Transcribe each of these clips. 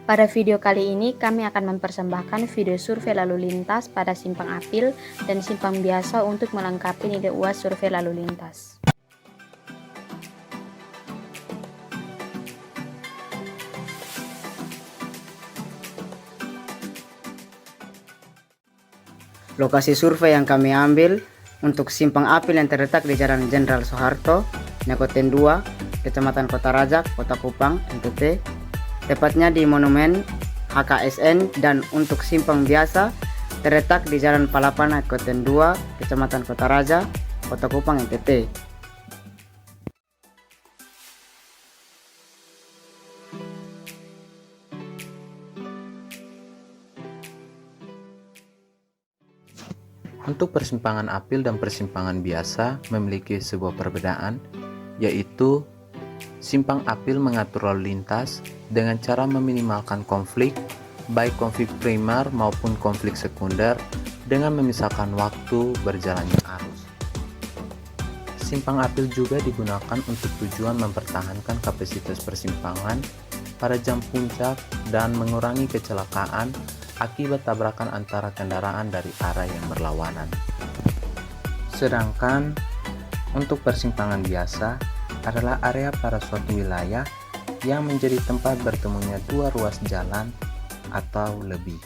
Pada video kali ini kami akan mempersembahkan video survei lalu lintas pada simpang Apil dan simpang biasa untuk melengkapi nilai UAS survei lalu lintas. Lokasi survei yang kami ambil untuk simpang Apil yang terletak di Jalan Jenderal Soeharto, Nyakoten 2, Kecamatan Kota Raja, Kota Kupang, NTT, tepatnya di Monumen HKSN, dan untuk simpang biasa terletak di Jalan Palapan, Nyakoten 2, Kecamatan Kota Raja, Kota Kupang, NTT. Untuk persimpangan Apil dan persimpangan biasa memiliki sebuah perbedaan, yaitu simpang Apil mengatur lalu lintas dengan cara meminimalkan konflik, baik konflik primer maupun konflik sekunder, dengan memisahkan waktu berjalannya arus. Simpang Apil juga digunakan untuk tujuan mempertahankan kapasitas persimpangan pada jam puncak dan mengurangi kecelakaan akibat tabrakan antara kendaraan dari arah yang berlawanan. Sedangkan untuk persimpangan biasa adalah area pada suatu wilayah yang menjadi tempat bertemunya dua ruas jalan atau lebih.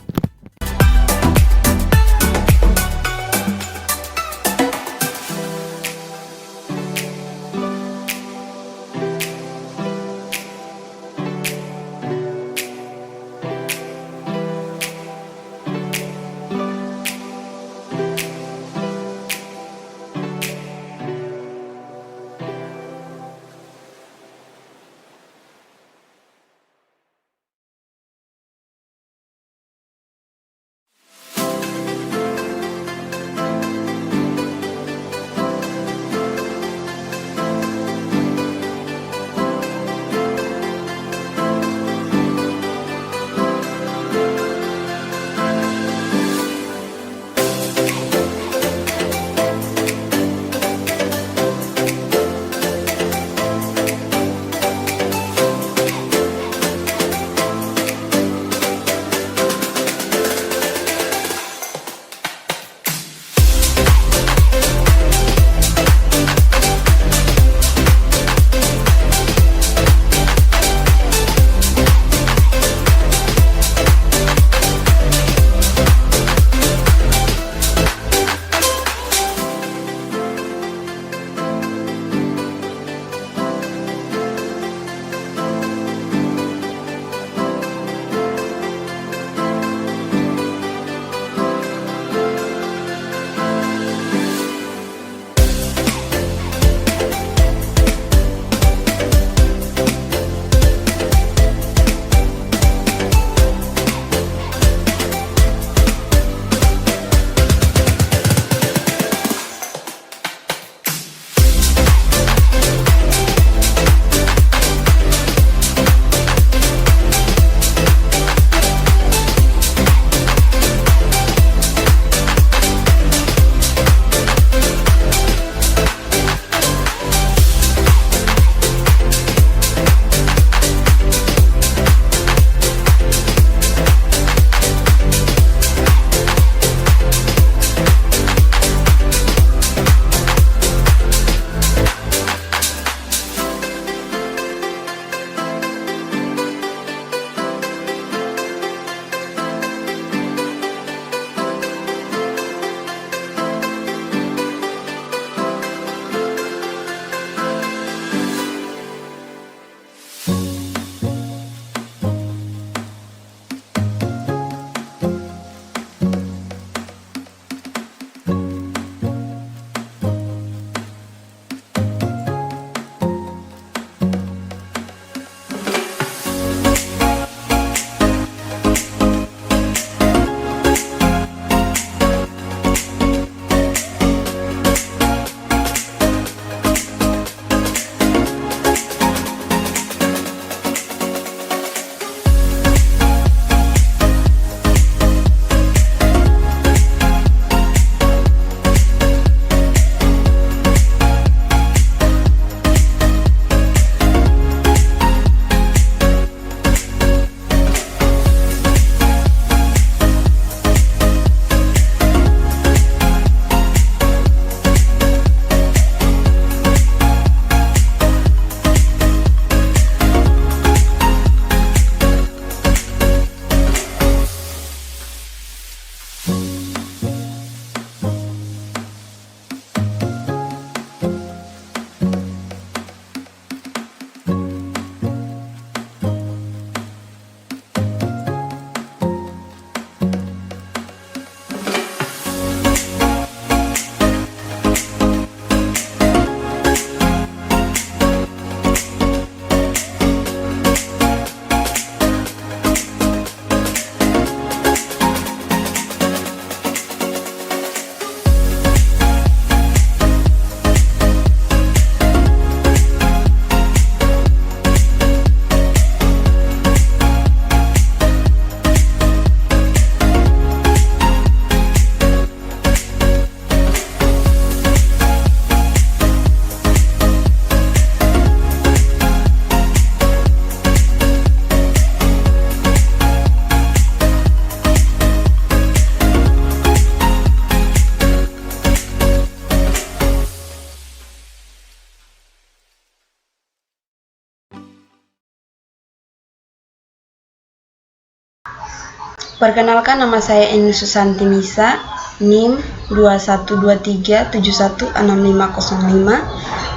Perkenalkan, nama saya Eni Susanti Nisa, NIM 2123716505,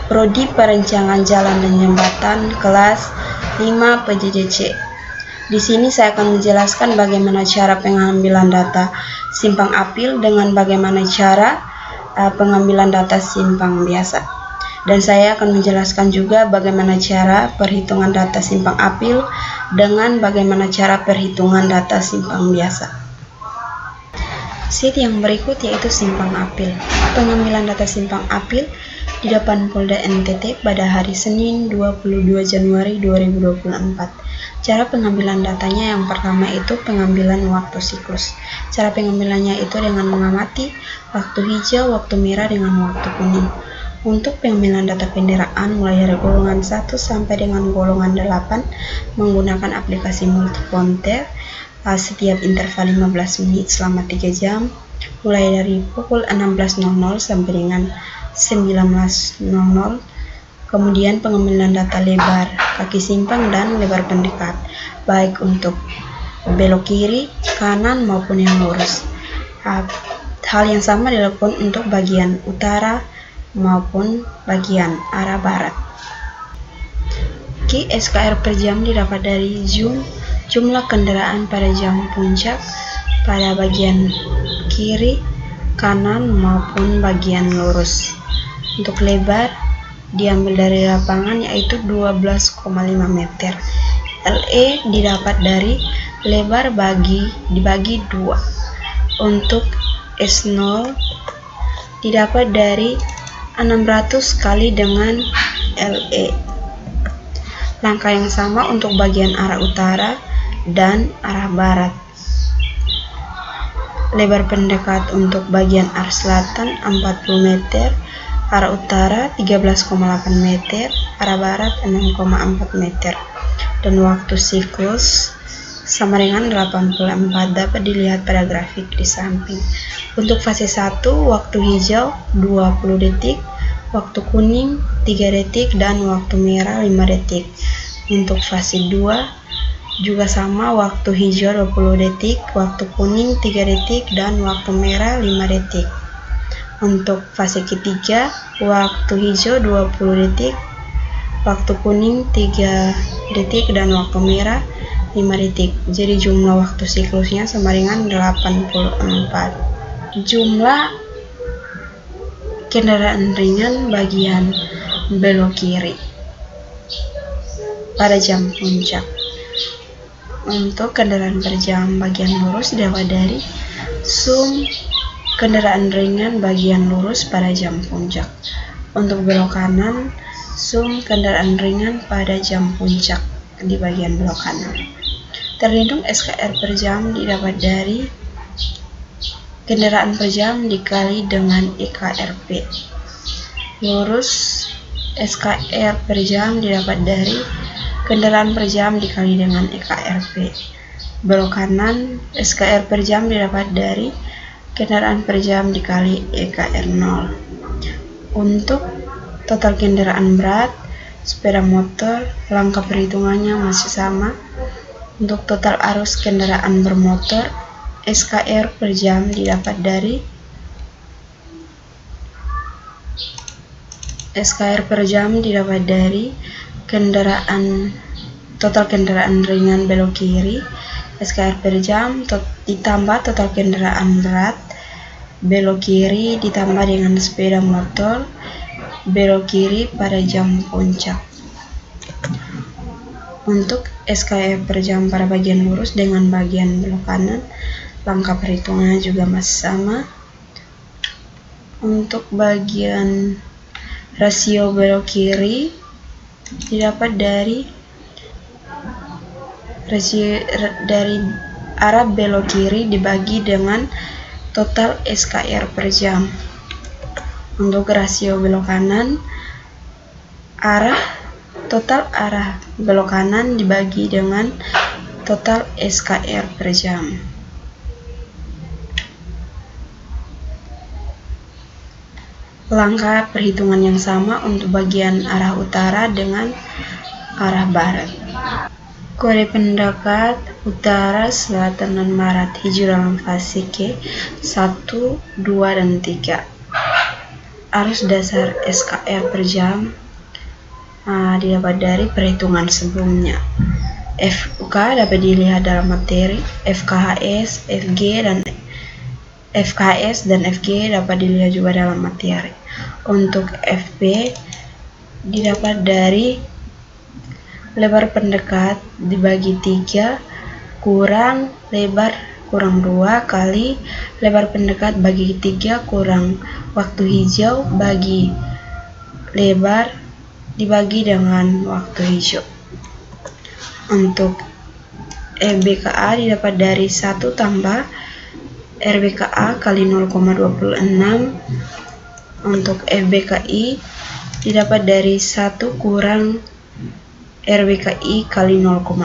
Prodi Perencanaan Jalan dan Jembatan, kelas 5 PJJC. Di sini saya akan menjelaskan bagaimana cara pengambilan data simpang apil dengan bagaimana cara pengambilan data simpang biasa. Dan saya akan menjelaskan juga bagaimana cara perhitungan data simpang apil dengan bagaimana cara perhitungan data simpang biasa. Sheet yang berikut yaitu simpang apil. Pengambilan data simpang apil di depan Polda NTT pada hari Senin 22 Januari 2024. Cara pengambilan datanya yang pertama itu pengambilan waktu siklus. Cara pengambilannya itu dengan mengamati waktu hijau, waktu merah dengan waktu kuning. Untuk pengambilan data kendaraan mulai dari golongan 1 sampai dengan golongan 8 menggunakan aplikasi multipointer setiap interval 15 menit selama 3 jam mulai dari pukul 16.00 sampai dengan 19.00. Kemudian pengambilan data lebar kaki simpang dan lebar pendekat baik untuk belok kiri, kanan maupun yang lurus. Hal yang sama dilakukan untuk bagian utara maupun bagian arah barat. SKR per jam didapat dari jumlah kendaraan pada jam puncak pada bagian kiri, kanan maupun bagian lurus. Untuk lebar diambil dari lapangan yaitu 12,5 meter. LE didapat dari lebar dibagi 2. Untuk S0 didapat dari 600 kali dengan LE. Langkah yang sama untuk bagian arah utara dan arah barat. Lebar pendekat untuk bagian arah selatan 40 meter, arah utara 13,8 meter, arah barat 6,4 meter. Dan waktu siklus sama dengan 84 dapat dilihat pada grafik di samping. Untuk fase 1, waktu hijau 20 detik, waktu kuning 3 detik, dan waktu merah 5 detik. Untuk fase 2 juga sama, waktu hijau 20 detik, waktu kuning 3 detik, dan waktu merah 5 detik. Untuk fase ketiga, waktu hijau 20 detik, waktu kuning 3 detik, dan waktu merah 5 detik. Jadi jumlah waktu siklusnya sama dengan 84. Jumlah kendaraan ringan bagian belok kiri pada jam puncak. Untuk kendaraan per jam bagian lurus didapat dari sum kendaraan ringan bagian lurus pada jam puncak. Untuk belok kanan, sum kendaraan ringan pada jam puncak di bagian belok kanan. Terhitung SKR per jam didapat dari kendaraan per jam dikali dengan EKRP. Lurus SKR per jam didapat dari kendaraan per jam dikali dengan EKRP. Belok kanan SKR per jam didapat dari kendaraan per jam dikali EKR0. Untuk total kendaraan berat sepeda motor, langkah perhitungannya masih sama. Untuk total arus kendaraan bermotor, SKR per jam didapat dari total kendaraan ringan belok kiri, SKR per jam ditambah total kendaraan berat belok kiri ditambah dengan sepeda motor belok kiri pada jam puncak. Untuk SKR per jam pada bagian lurus dengan bagian belok kanan, langkah perhitungannya juga masih sama. Untuk bagian rasio belok kiri didapat dari arah belok kiri dibagi dengan total SKR per jam. Untuk rasio belok kanan, total arah belok kanan dibagi dengan total SKR per jam. Langkah perhitungan yang sama untuk bagian arah utara dengan arah barat. Kode pendekat utara, selatan, dan barat hijau dalam fase Q 1, 2, dan 3. Arus dasar SKR per jam didapat dari perhitungan sebelumnya. FK dapat dilihat dalam materi, FKHS, dan FG dapat dilihat juga dalam materi. Untuk FP didapat dari lebar pendekat dibagi 3 kurang lebar kurang 2 kali lebar pendekat bagi 3 kurang waktu hijau bagi lebar dibagi dengan waktu hijau. Untuk FBKA didapat dari 1 tambah RBKA kali 0,26. Untuk FBKI didapat dari 1 kurang RBKI kali 0,16.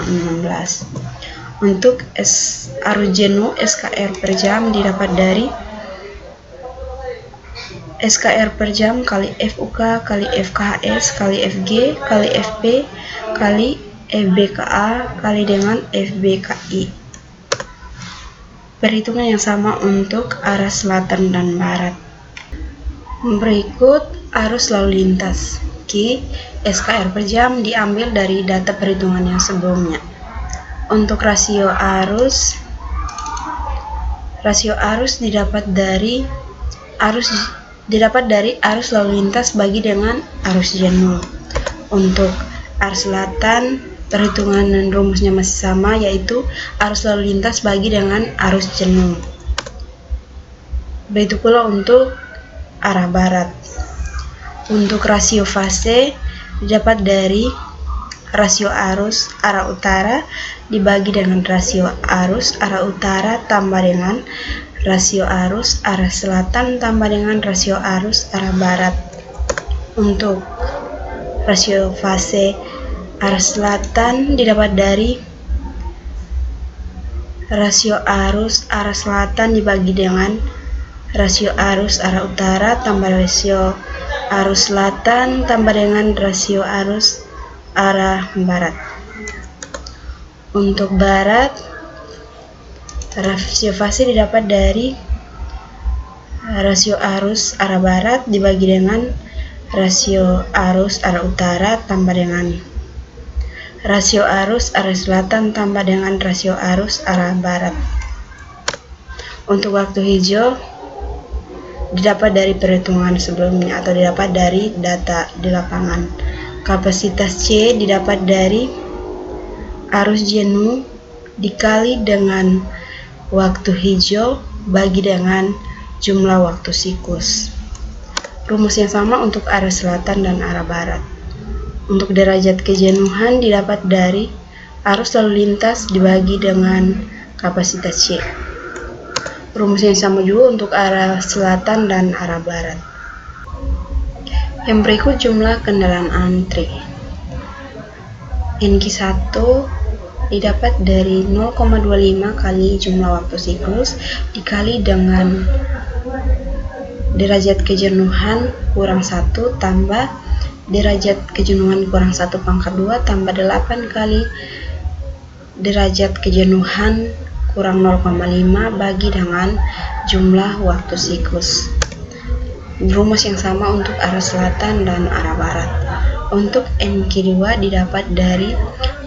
Untuk arus jenuh SKR per jam didapat dari SKR per jam kali FUK kali FKHS kali FG kali FP kali FBKA kali dengan FBKI. Perhitungan yang sama untuk arah selatan dan barat. Berikut arus lalu lintas. SKR per jam diambil dari data perhitungan yang sebelumnya. Untuk rasio arus didapat dari arus lalu lintas bagi dengan arus jenuh. Untuk arus selatan, perhitungan dan rumusnya masih sama, yaitu arus lalu lintas bagi dengan arus jenuh. Begitu pula untuk arah barat. Untuk rasio fase didapat dari rasio arus arah utara dibagi dengan rasio arus arah utara tambah dengan rasio arus arah selatan tambah dengan rasio arus arah barat. Untuk rasio fase arah selatan didapat dari rasio arus arah selatan dibagi dengan rasio arus arah utara tambah rasio arus selatan tambah dengan rasio arus arah barat. Untuk barat, rasio fase didapat dari rasio arus arah barat dibagi dengan rasio arus arah utara tambah dengan rasio arus arah selatan tambah dengan rasio arus arah barat. Untuk waktu hijau didapat dari perhitungan sebelumnya atau didapat dari data di lapangan. Kapasitas C didapat dari arus jenuh dikali dengan waktu hijau bagi dengan jumlah waktu siklus. Rumus yang sama untuk arah selatan dan arah barat. Untuk derajat kejenuhan didapat dari arus lalu lintas dibagi dengan kapasitas C. Rumus yang sama juga untuk arah selatan dan arah barat. Yang berikut jumlah kendaraan antri. NQ1 didapat dari 0,25 kali jumlah waktu siklus dikali dengan derajat kejenuhan kurang 1 tambah derajat kejenuhan kurang 1 pangkat 2 tambah 8 kali derajat kejenuhan kurang 0,5 bagi dengan jumlah waktu siklus. Rumus yang sama untuk arah selatan dan arah barat. Untuk NQ2 didapat dari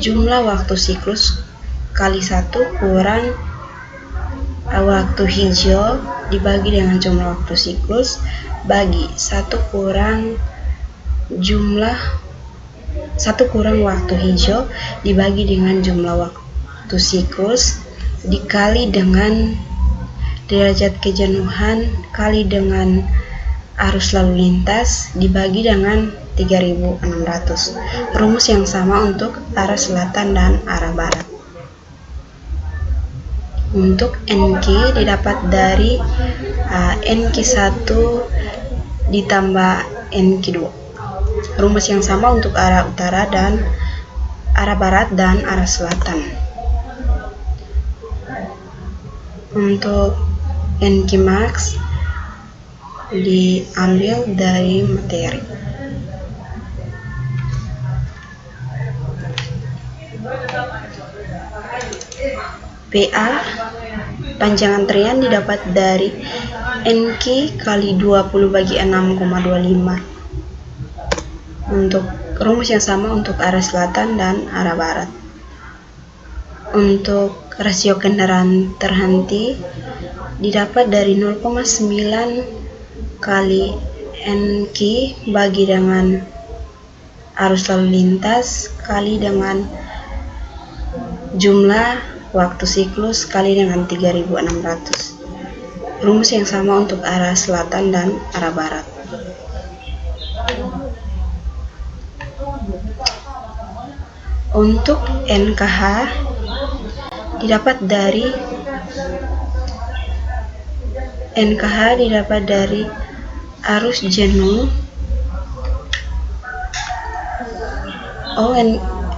jumlah waktu siklus kali 1 kurang waktu hijau dibagi dengan jumlah waktu siklus bagi 1 kurang waktu hijau dibagi dengan jumlah waktu siklus dikali dengan derajat kejenuhan kali dengan arus lalu lintas dibagi dengan 3.600. Rumus yang sama untuk arah selatan dan arah barat. Untuk NQ didapat dari NQ1 ditambah NQ2. Rumus yang sama untuk arah utara dan arah barat dan arah selatan. Untuk NQ max diambil dari materi. PA panjang antrian didapat dari NQ kali 20 bagi 6,25. Untuk rumus yang sama untuk arah selatan dan arah barat. Untuk rasio kendaraan terhenti didapat dari 0,9 kali NQ bagi dengan arus lalu lintas kali dengan jumlah waktu siklus kali dengan 3600. Rumus yang sama untuk arah selatan dan arah barat. Untuk NKH didapat dari arus jenuh.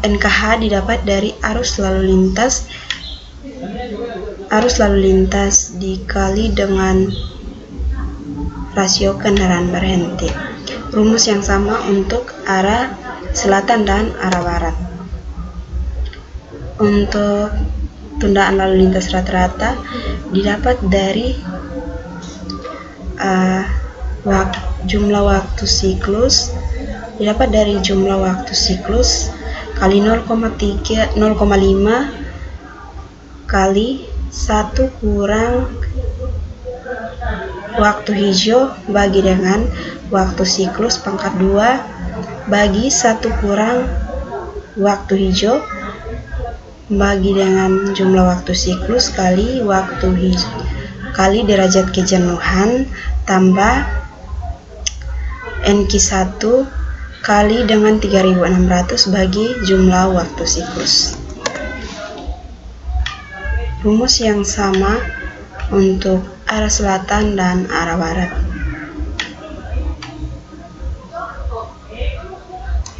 NKH didapat dari arus lalu lintas dikali dengan rasio kendaraan berhenti. Rumus yang sama untuk arah selatan dan arah barat. Untuk tundaan lalu lintas rata-rata didapat dari jumlah waktu siklus kali 0,5 kali 1 kurang waktu hijau bagi dengan waktu siklus pangkat 2 bagi 1 kurang waktu hijau bagi dengan jumlah waktu siklus kali waktu hijau kali derajat kejenuhan tambah NQ1 kali dengan 3600 bagi jumlah waktu siklus. Rumus yang sama untuk arah selatan dan arah barat.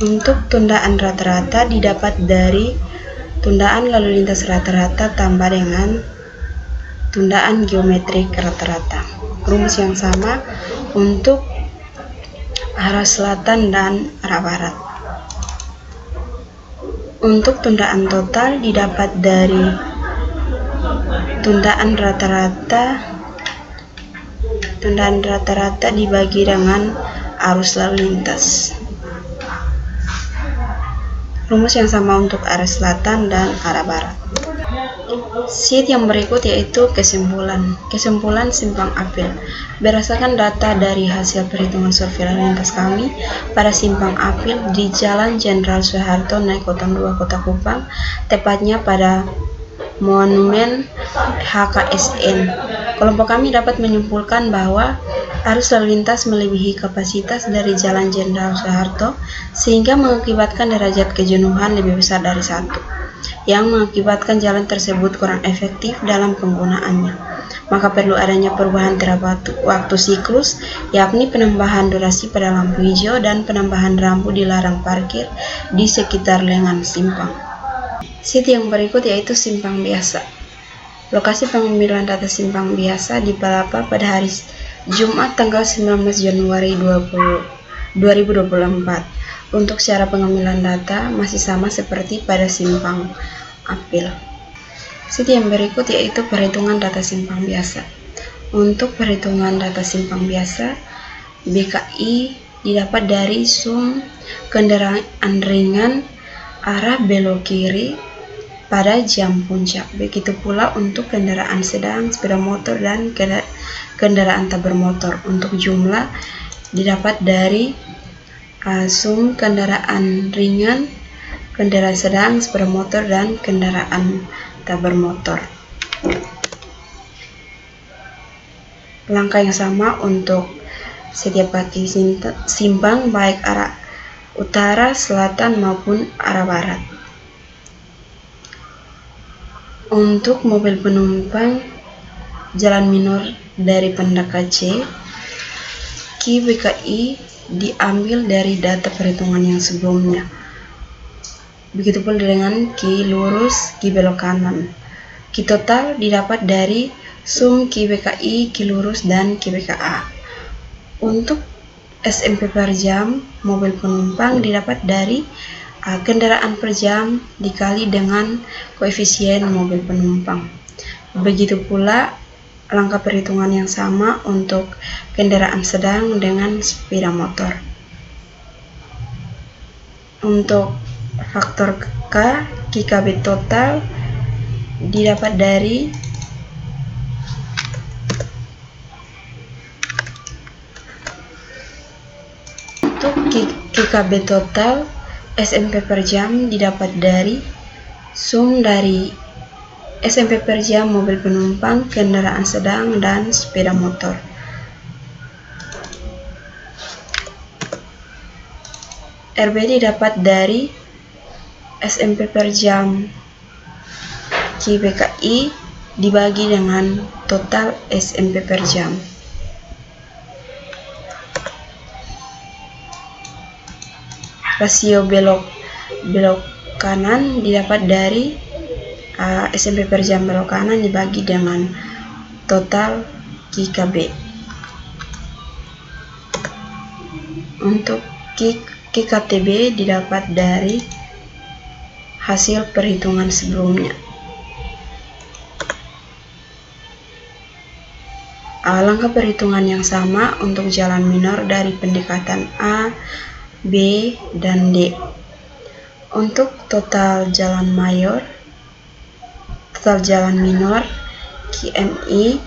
Untuk tundaan rata-rata didapat dari tundaan lalu lintas rata-rata tambah dengan tundaan geometrik rata-rata. Rumus yang sama untuk arah selatan dan arah barat. Untuk tundaan total didapat dari tundaan rata-rata dibagi dengan arus lalu lintas. Rumus yang sama untuk arah selatan dan arah barat. Sheet yang berikut yaitu kesimpulan simpang apil. Berdasarkan data dari hasil perhitungan survei lalu lintas kami pada simpang apil di Jalan Jenderal Soeharto Naikotang 2 Kota Kupang, tepatnya pada Monumen HKSN. Kelompok kami dapat menyimpulkan bahwa arus lalu lintas melebihi kapasitas dari Jalan Jenderal Soeharto sehingga mengakibatkan derajat kejenuhan lebih besar dari 1, yang mengakibatkan jalan tersebut kurang efektif dalam penggunaannya. Maka perlu adanya perubahan terhadap waktu siklus, yakni penambahan durasi pada lampu hijau dan penambahan rambu dilarang parkir di sekitar lengan simpang. Sheet yang berikut yaitu simpang biasa. Lokasi pengambilan data simpang biasa di Palapa pada hari Jumat tanggal 19 Januari 2024. Untuk cara pengambilan data masih sama seperti pada simpang apil. Sheet yang berikut yaitu perhitungan data simpang biasa. Untuk perhitungan data simpang biasa, BKI didapat dari sum kendaraan ringan arah belok kiri pada jam puncak. Begitu pula untuk kendaraan sedang, sepeda motor, dan kendaraan tak bermotor. Untuk jumlah didapat dari sum kendaraan ringan, kendaraan sedang, sepeda motor, dan kendaraan tak bermotor. Langkah yang sama untuk setiap kaki simpang baik arah utara, selatan maupun arah barat. Untuk mobil penumpang jalan minor dari Pandaka C, Ki BKI diambil dari data perhitungan yang sebelumnya. Begitu pula dengan Ki lurus, Ki belok kanan. Ki total didapat dari sum Ki BKI, Ki lurus, dan Ki BKA. Untuk SMP per jam mobil penumpang didapat dari kendaraan per jam dikali dengan koefisien mobil penumpang. Begitu pula langkah perhitungan yang sama untuk kendaraan sedang dengan sepeda motor. Untuk faktor K, KKB total didapat dari KKB total SMP per jam didapat dari sum dari SMP per jam mobil penumpang, kendaraan sedang, dan sepeda motor. RB didapat dari SMP per jam KBKI dibagi dengan total SMP per jam. Rasio belok kanan didapat dari SMP per jam belok kanan dibagi dengan total KKB. Untuk KKTB didapat dari hasil perhitungan sebelumnya. Langkah perhitungan yang sama untuk jalan minor dari pendekatan A, B, dan D. Untuk total jalan minor KMI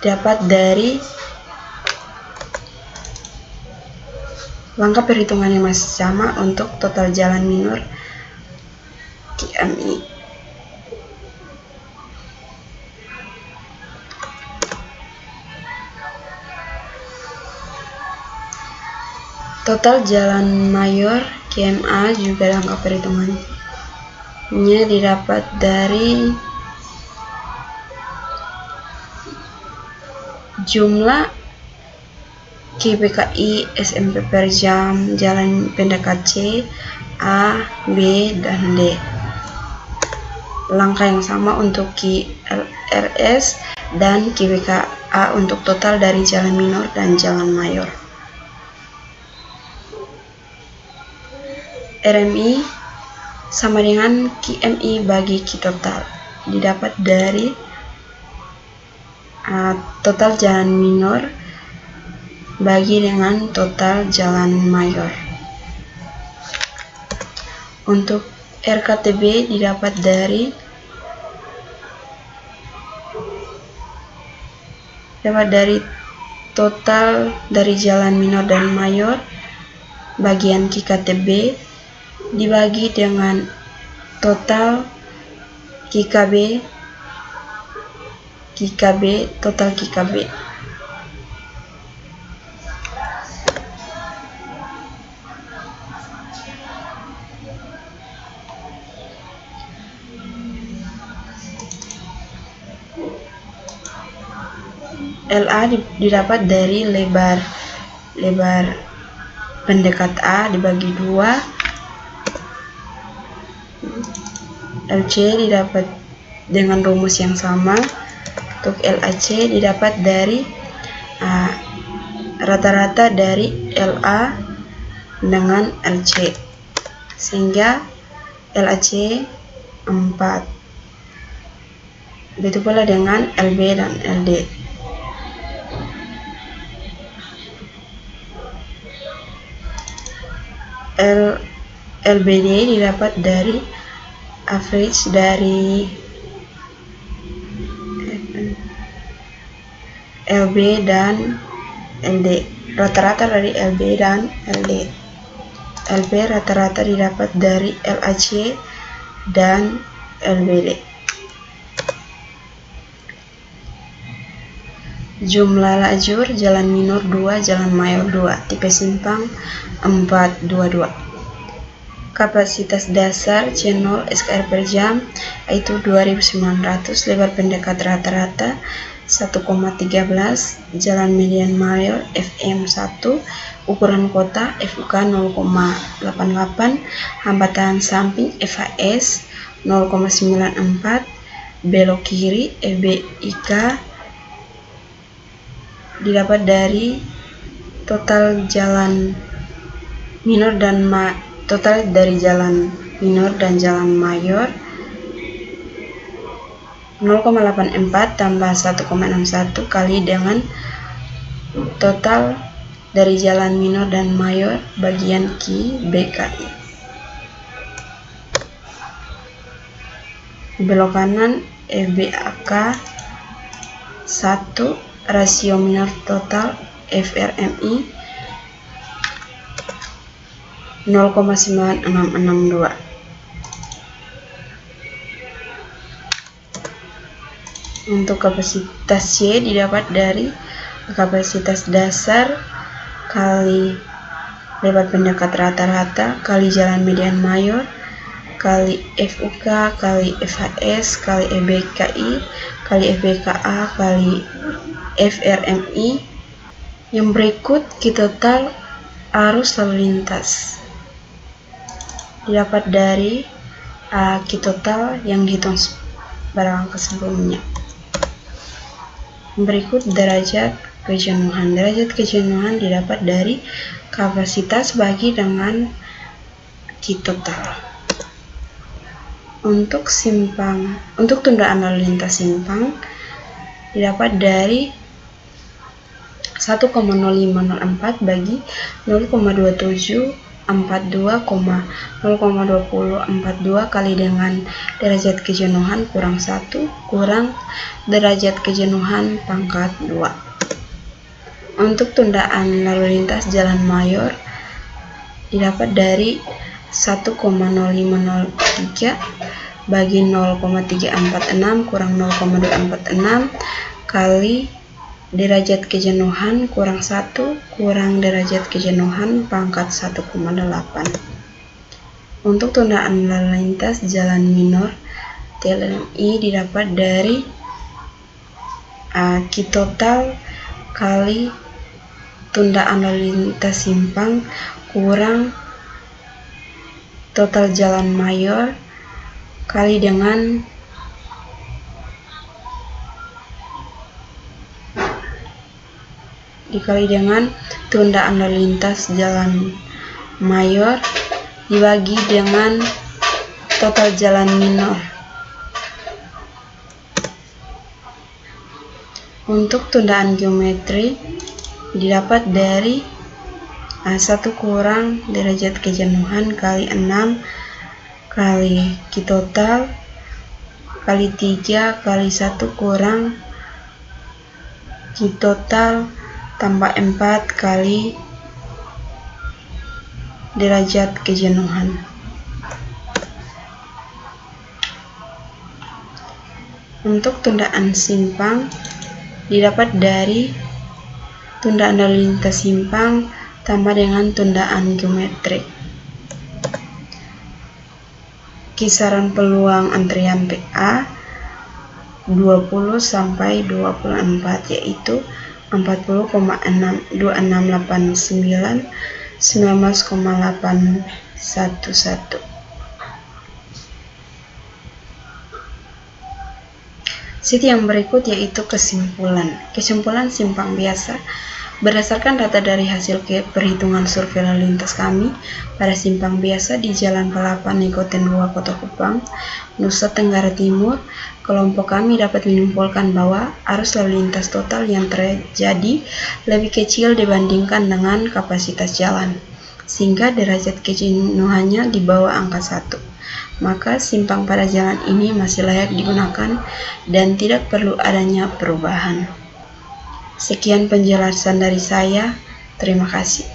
dapat dari langkah perhitungan yang masih sama untuk total jalan minor KMI. Total jalan mayor KMA juga langkah perhitungannya didapat dari jumlah KBKI SMP per jam jalan pendekat C, A, B, dan D. Langkah yang sama untuk KRS dan KBKA untuk total dari jalan minor dan jalan mayor. RMI sama dengan KMI bagi K total didapat dari total jalan minor bagi dengan total jalan mayor. Untuk RKTB didapat dari total dari jalan minor dan mayor bagian KKTB dibagi dengan total KKB total KKB. LA didapat dari lebar pendekat A dibagi 2. LC didapat dengan rumus yang sama. Untuk LAC didapat dari rata-rata dari LA dengan LC, sehingga LAC 4. Begitu pula dengan LB dan LD. LBD didapat dari average dari LB dan LD, rata-rata dari LB dan LD. LB rata-rata didapat dari LAC dan LBD. Jumlah lajur jalan minor 2, jalan mayor 2, tipe simpang 422. Kapasitas dasar C0 SKR per jam yaitu 2900, lebar pendekat rata-rata 1,13, jalan median mayor FM 1, ukuran kota FUK 0,88, hambatan samping FHS 0,94, belok kiri EBIK didapat dari total jalan minor dan total dari jalan minor dan jalan mayor 0,84 tambah 1,61 kali dengan total dari jalan minor dan mayor bagian Ki BKI. Di belok kanan FBAK 1, rasio minor total FRMI 0,9662. Untuk kapasitas Y didapat dari kapasitas dasar kali lebar pendekat rata-rata kali jalan median mayor kali FUK kali FHS kali FBKI kali FBKA kali FRMI. Yang berikut Ki total arus lalu lintas didapat dari Ki total yang dihitung pada langkah sebelumnya. Berikut derajat kejenuhan. Derajat kejenuhan didapat dari kapasitas bagi dengan Ki total. Untuk tundaan lalu lintas simpang didapat dari 1,0504 bagi 0,2742, 0,2042 kali dengan derajat kejenuhan kurang 1 kurang derajat kejenuhan pangkat 2. Untuk tundaan lalu lintas jalan mayor didapat dari 1,0503 bagi 0,346 kurang 0,246 kali derajat kejenuhan kurang 1 kurang derajat kejenuhan pangkat 1,8. Untuk tundaan lalu lintas jalan minor TLMI didapat dari Ki total kali tundaan lalu lintas simpang kurang total jalan mayor kali dengan dikali dengan tundaan lalu lintas jalan mayor dibagi dengan total jalan minor. Untuk tundaan geometri didapat dari 1 kurang derajat kejenuhan kali 6 kali Ki total kali 3 kali 1 kurang Ki total tambah 4 kali derajat kejenuhan. Untuk tundaan simpang didapat dari tundaan lalu lintas simpang tambah dengan tundaan geometrik. Kisaran peluang antrian PA 20 sampai 24 yaitu 40,2689 19,811. Sheet yang berikut yaitu kesimpulan simpang biasa. Berdasarkan data dari hasil perhitungan survei lalu lintas kami pada simpang biasa di Jalan Palapan Nikotin 2 Kota Kupang, Nusa Tenggara Timur, kelompok kami dapat menyimpulkan bahwa arus lalu lintas total yang terjadi lebih kecil dibandingkan dengan kapasitas jalan, sehingga derajat kejenuhannya di bawah angka 1. Maka simpang pada jalan ini masih layak digunakan dan tidak perlu adanya perubahan. Sekian penjelasan dari saya. Terima kasih.